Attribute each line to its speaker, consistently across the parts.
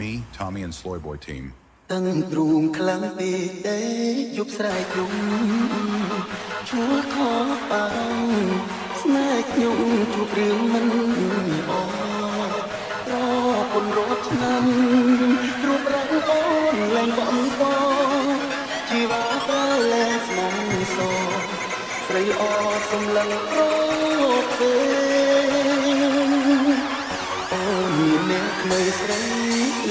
Speaker 1: me, Tommy and Sloy Boy Team.
Speaker 2: ตั้งตรูงคลังปีเตยุบสายกลุ่มชัวขอปังสแนกยุงจูบเรื่องมันออกรอคนรถนั้นรูปร่างอ่อนแรงบ่อนบอชีวาปลาแลสมองโซใส่ออสมลังโรคเฟโอ้มีเน็กไม่ใส่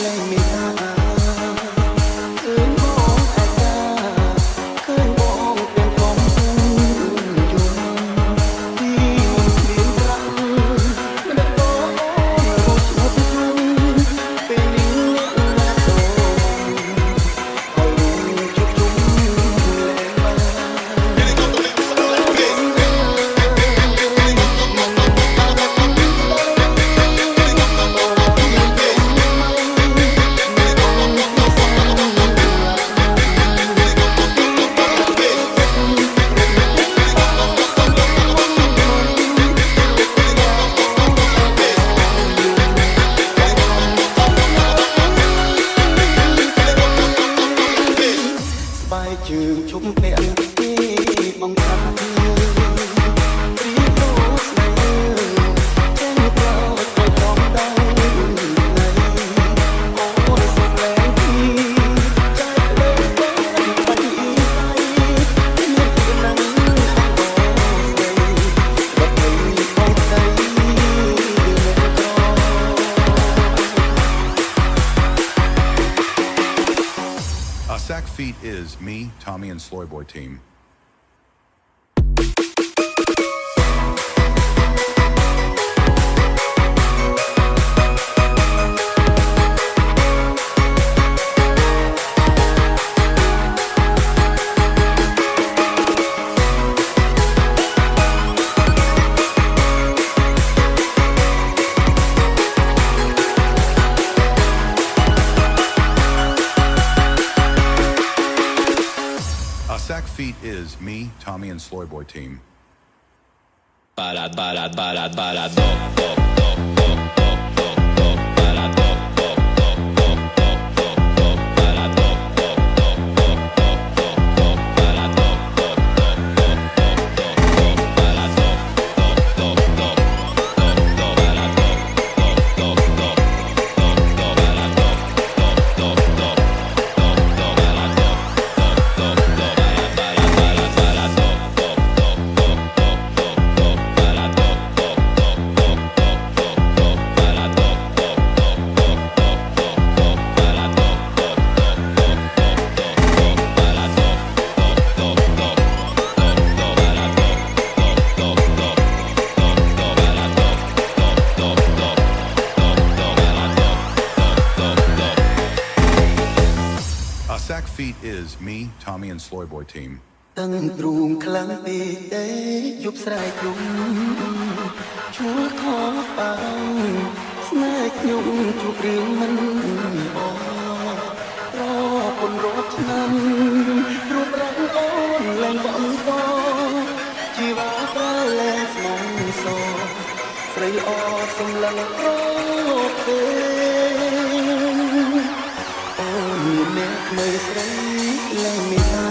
Speaker 2: แรงไม่ตาtrường chúng em đi mong thắm đi đốt này trên cao tôi trong đau này ôi sông lén đi trái lên với bay say những tia nắng đỏ dày bất ngờ không thấy
Speaker 1: Our sack feat is me, Tommy and Sloy Boy Team. Our sack feat is me, Tommy and Sloy Boy Team.
Speaker 3: Para do do do do do do do para do do do do do do do para do do do do do do do para do do do do do do do para do do do do do do para do do do do do do para do do do do do
Speaker 1: Our sack feat is me, Tommy and Sloy Boy Team.
Speaker 2: ตั้งตรูงคลังปีเตยุบสายกลุ่มชัวขอปังสแนกยุงจูบเรื่องมันออกรอคนรถนั้นรูปร่างอ่อนแรงบ่อนบอชีวาปลาแลสมองโซใส่ออสมลังโรคเฟโอ้มีเน็กไม่ใส่แรงไม่ตา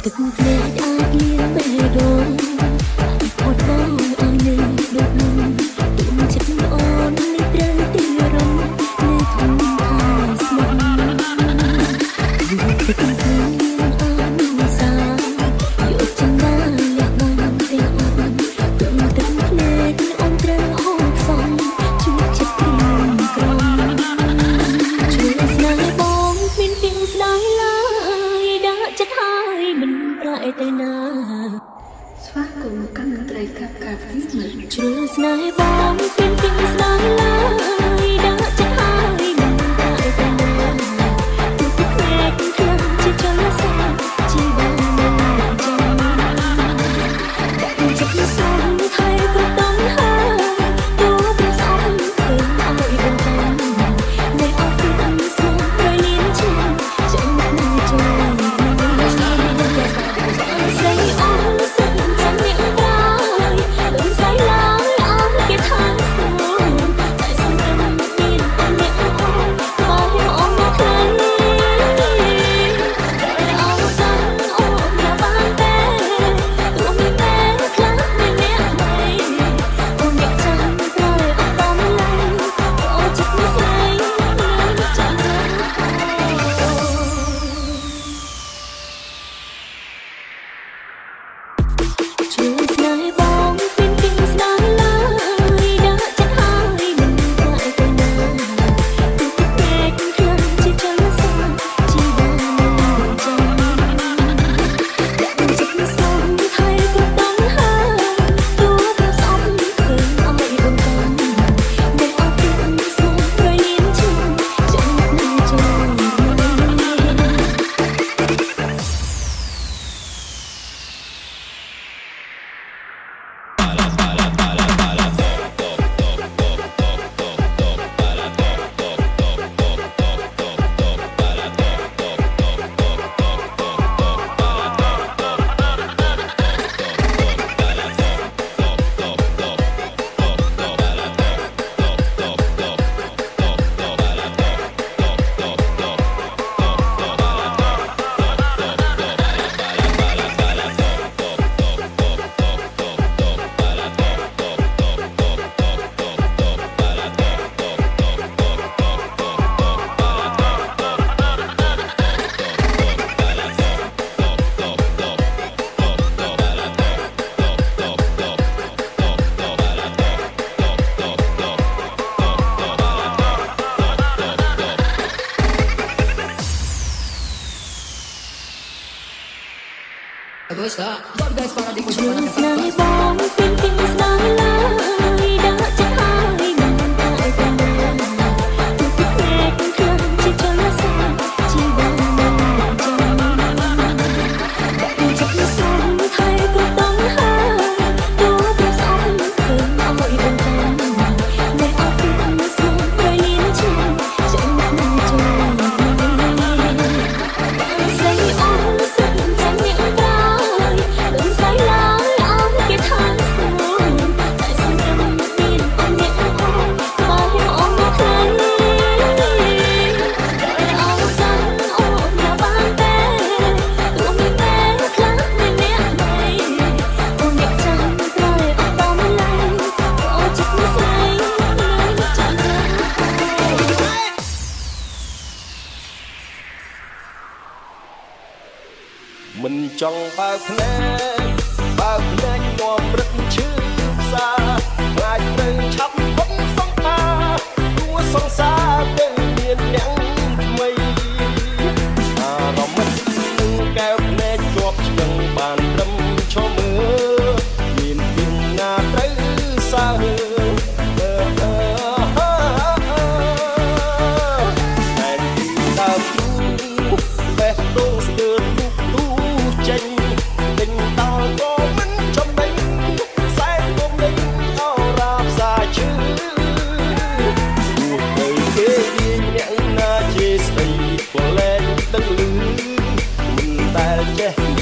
Speaker 4: ទឹកភ្នែកអាចលៀងបេះដូងអត់បងឲ្យនៅដូចមុនទុំចិត្តអូននេះត្រូវទីរំនៅធំហើយស្មោះទឹកភ្នែកអនសាយកចង្ដាលលះបងទាំងអស់ទុំទឹកភ្នែកអូនត្រូវហូរសំជួយចិត្តគ្រាំក្រំជួយស្នេហ៍បងមានពីស្ដាយឡើយដាក់ចិត្តហើយមិនប្រែទៅណាស្វាគមន៍កាន់ត្រីកាប់កាប់វិញជ្រើស្នេហ៍បងមានពីស្ដាយឡើយដាក់ចិត្តហើយមិនប្រែទៅណាទុកភ្នែកខ្លាំងជាចលសាជីវ៉ាមិនចាំដាក់ចិត្តសុំថៃក៏ต้องហើយទោះប្រសពឃើញឲ្យបងតាមនៅអត់ពីស្មោះរលៀនឈាមចាំនឹងចូលស្រីអូនសិនចាំអ្នកក្រោយលំស្រីឡើយអូនគេថាស្រួលតែសំខាន់មានតែអ្នកអូនមកអូនមកខ្លីអូនសិនអូនមកបានទេទោះមានតែខ្លះមានអ្នកថ្មីអូនអ្នកចាំក្រោយអត់តាមឡើយអូនចិត្តមិនស្រីនៅចាំជួយស្នេហ៍បងមានពីស្ដាយឡើយដាក់ចិត្តហើយមិនប្រែទៅណាទុកភ្នែកខ្លាំងជាចលសាជីវ៉ាមិនចាំដាក់ចិត្តសុំថៃក៏ต้องហើយទោះប្រសពឃើញឲ្យបងតាមនៅអត់ពីស្មោះរលៀនឈាមចាំនឹងចូលជួយស្នេហ៍បងមានពីស្ដាយឡើយដាក់ចិត្តហើយមិនប្រែទៅណាទុកភ្នែកខ្លាំងជាចលសាជីវ៉ាមិនចាំដាក់ចិត្តសុំថៃក៏ต้องហើយទោះប្រសពឃើញឲ្យបងតាមនៅអត់ពីស្មោះរលៀនឈាមចាំនឹងចូលស្រីអូនសិនចាំអ្នកក្រោយលំស្រីឡើយអូនគេថាស្រួលតែសំខាន់មានអូនអ្នកអូនមកអូនមកខ្លីអូនសិនអូនមកបានទេទោះមានតែខ្លះមានអ្នកថ្មីអូនអ្នកចាំក្រោយអត់តាមឡើយអូនចិត្តមិនស្រីនៅចាំ
Speaker 5: មិនចង់បើកភ្នែកនាំរឹកឈឺផ្សាអាចត្រូវឆាប់ផុតសង្សារព្រោះសង្សារទៅមានអ្នកថ្មីអារម្មណ៍នឹងកែវភ្នែកជាប់ឆ្លងបានត្រឹមឈរមើលមានពីណាត្រូវសើតែទីដើមទូបេះដូងស្ទើរទូចេញដេញដល់ក៏មិនចំណេញខ្សែពុំលេងអរ៉ាផ្សាឈឺគួរទៅគេអ្នកណាជាស្ដីក៏លែងដឹងឮមិនដែលចេះ